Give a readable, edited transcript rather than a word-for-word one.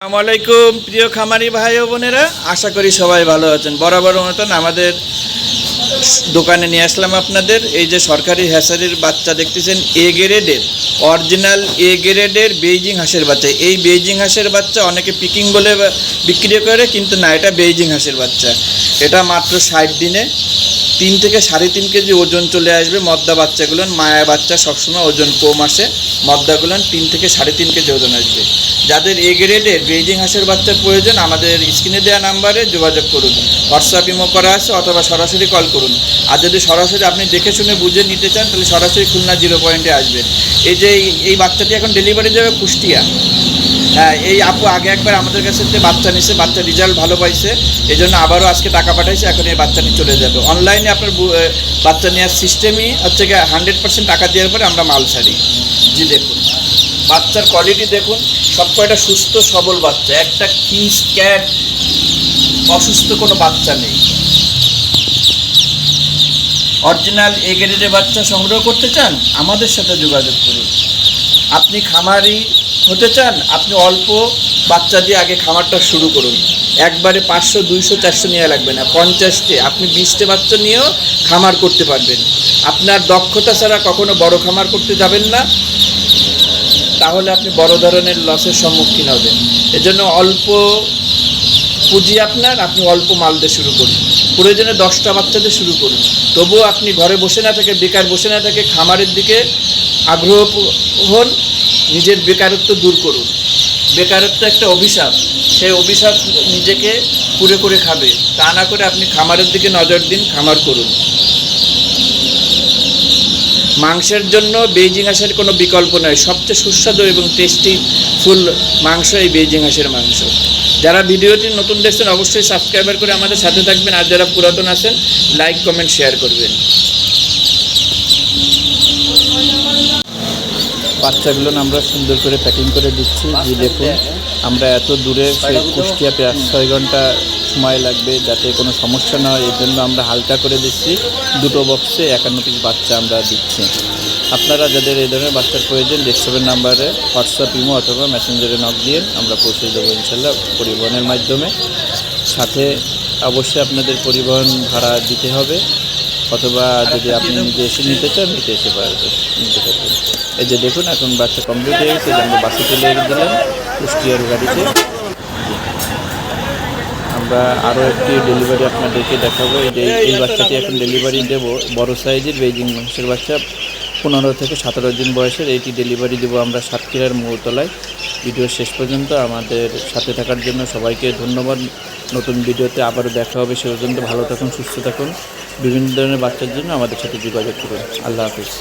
আসসালামু আলাইকুম প্রিয় খামারি ভাই ও বোনেরা, আশা করি সবাই ভালো আছেন। বরাবর মতন আমাদের দোকানে নিয়ে আসলাম আপনাদের এই যে সরকারি হ্যাচারির বাচ্চা দেখতেছেন, এ গ্রেডের অরিজিনাল এ গ্রেডের বেইজিং হাঁসের বাচ্চা। এই বেইজিং হাঁসের বাচ্চা অনেকে পিকিং বলে বিক্রি করে, কিন্তু না, এটা বেইজিং হাঁসের বাচ্চা। এটা মাত্র 60 দিনে 3 থেকে 3.5 কেজি ওজন চলে আসবে। মদ্দা বাচ্চাগুলো, মায়া বাচ্চা সবসময় ওজন কম আসে, মদ্দাগুলো 3 থেকে 3.5 কেজি ওজন আসবে। যাদের এ গ্রেডের বেইজিং হাঁসের বাচ্চার প্রয়োজন, আমাদের স্ক্রিনে দেওয়া নাম্বারে যোগাযোগ করুন। হোয়াটসঅ্যাপ ইমো করা আছে, অথবা সরাসরি কল করুন। আর যদি সরাসরি আপনি দেখে শুনে বুঝে নিতে চান, তাহলে সরাসরি খুলনা 0 পয়েন্টে আসবেন। এই যে এই বাচ্চাটি এখন ডেলিভারি যাবে কুষ্টিয়া। হ্যাঁ, এই আপু আগে একবার আমাদের কাছে যে বাচ্চা নিছে, বাচ্চার রেজাল্ট ভালো পাইছে, এই জন্য আবারও আজকে টাকা পাঠাইছে। এখন এই বাচ্চাটি চলে যাবে। অনলাইনে আপনার বাচ্চা নেওয়ার সিস্টেমই হচ্ছে গিয়ে 100% টাকা দেওয়ার পরে আমরা মাল ছাড়ি। জি, দেখুন বাচ্চার কোয়ালিটি দেখুন, সব কয়টা সুস্থ সবল বাচ্চা, একটা কিস ক্যাট অসুস্থ কোনো বাচ্চা নেই। অরিজিনাল এ গ্রেডের বাচ্চা সংগ্রহ করতে চান, আমাদের সাথে যোগাযোগ করুন। আপনি খামারি হতে চান, আপনি অল্প বাচ্চা দিয়ে আগে খামারটা শুরু করুন। একবারে 500, 200, 400 নেওয়া লাগবে না, 50টে আপনি 20টে বাচ্চা নিয়েও খামার করতে পারবেন। আপনার দক্ষতা ছাড়া কখনো বড় খামার করতে যাবেন না, তাহলে আপনি বড় ধরনের লসের সম্মুখীন হবেন। এজন্য অল্প পুঁজি আপনি অল্প মাল দিয়ে শুরু করুন। প্রয়োজনে 10টা বাচ্চা দিয়ে শুরু করুন। তবুও আপনি ঘরে বসে না থেকে, বেকার বসে না থেকে খামারের দিকে আগ্রহ হন। নিজের বেকারত্ব দূর করুন। বেকারত্ব একটা অভিশাপ, সেই অভিশাপ নিজেকে পুরে করে খাবে। তা না করে আপনি খামারের দিকে নজর দিন, খামার করুন। মাংসের জন্য বেইজিং হাঁসের কোনো বিকল্প নয়। সবচেয়ে সুস্বাদু এবং টেস্টি ফুল মাংস এই বেইজিং হাঁসের মাংস। যারা ভিডিওটি নতুন দেখছেন, অবশ্যই সাবস্ক্রাইবার করে আমাদের সাথে থাকবেন। আর যারা পুরাতন আছেন, লাইক কমেন্ট শেয়ার করবেন। বাচ্চাগুলো আমরা সুন্দর করে প্যাকিং করে দিচ্ছি। যে দেখুন, আমরা এত দূরে, সেই কুষ্টিয়া 5-6 ঘন্টা সময় লাগবে, যাতে কোনো সমস্যা না হয়, এর জন্য আমরা হালকা করে দিচ্ছি। 2টো বক্সে 51 পিস বাচ্চা আমরা দিচ্ছি। আপনারা যাদের এই ধরনের বাচ্চার প্রয়োজন, ডেস্কটপের নাম্বারে হোয়াটসঅ্যাপ ইমো অথবা মেসেঞ্জারে নক দিয়ে আমরা পৌঁছে দেবো ইনশাল্লাহ, পরিবহনের মাধ্যমে। সাথে অবশ্যই আপনাদের পরিবহন ভাড়া দিতে হবে, অথবা যদি আপনি নিজে এসে নিতে চান, নিতে এসে নিতে পারবেন। এই যে দেখুন, এখন বাচ্চা কমপ্লিট হয়ে গেছে, আমরা বাসে তুলে দিলাম কুষ্টিয়ার গাড়িতে। আমরা আরও একটি ডেলিভারি আপনাদেরকে দেখাবো। এই বাচ্চাটি এখন ডেলিভারি দেবো, বড় সাইজের বেইজিং হাঁসের বাচ্চা, 15 থেকে 17 দিন বয়সের। এইটি ডেলিভারি দেবো আমরা সাতক্ষীরার মৌতলায়। ভিডিও শেষ পর্যন্ত আমাদের সাথে থাকার জন্য সবাইকে ধন্যবাদ। নতুন ভিডিওতে আবারও দেখা হবে। সে পর্যন্ত ভালো থাকুন, সুস্থ থাকুন। বিভিন্ন ধরনের বাচ্চার জন্য আমাদের সাথে যোগাযোগ করুন। আল্লাহ হাফিজ।